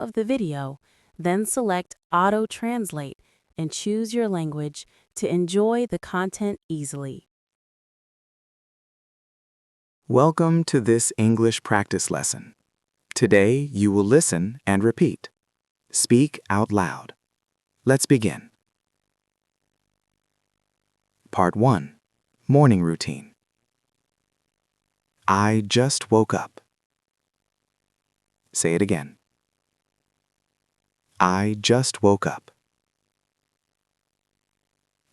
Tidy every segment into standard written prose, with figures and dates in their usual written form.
of the video, then select Auto Translate and choose your language to enjoy the content easily. Welcome to this English practice lesson. Today, you will listen and repeat. Speak out loud. Let's begin. Part 1. Morning routine. I just woke up. Say it again. I just woke up.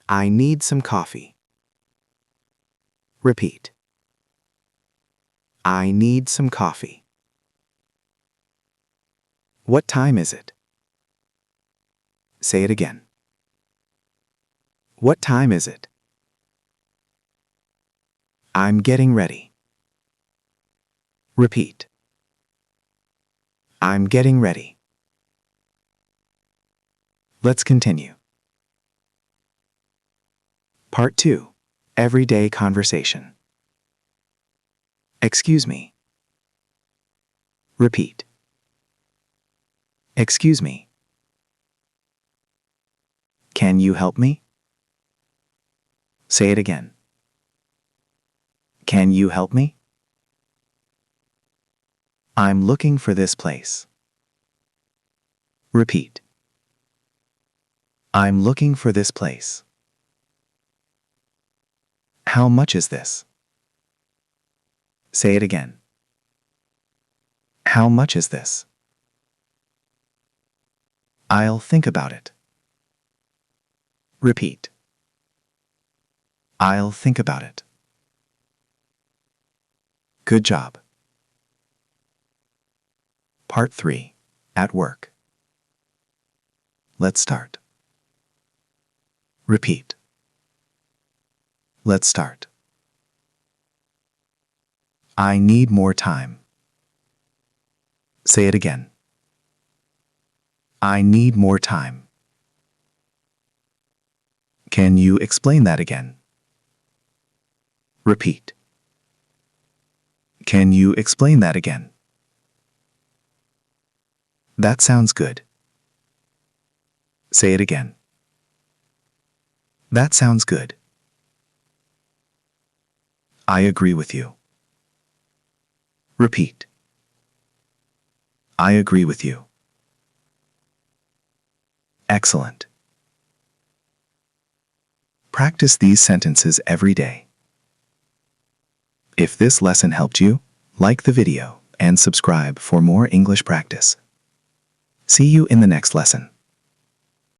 I need some coffee. Repeat. I need some coffee. What time is it? Say it again. What time is it? I'm getting ready. Repeat. I'm getting ready. Let's continue. Part 2. Everyday conversation. Excuse me. Repeat. Excuse me. Can you help me? Say it again. Can you help me? I'm looking for this place. Repeat. I'm looking for this place. How much is this? Say it again. How much is this? I'll think about it. Repeat. I'll think about it. Good job. Part 3. At work. Let's start. Repeat. Let's start. I need more time. Say it again. I need more time. Can you explain that again? Repeat. Can you explain that again? That sounds good. Say it again. That sounds good. I agree with you. Repeat. I agree with you. Excellent. Practice these sentences every day. If this lesson helped you, like the video and subscribe for more English practice. See you in the next lesson.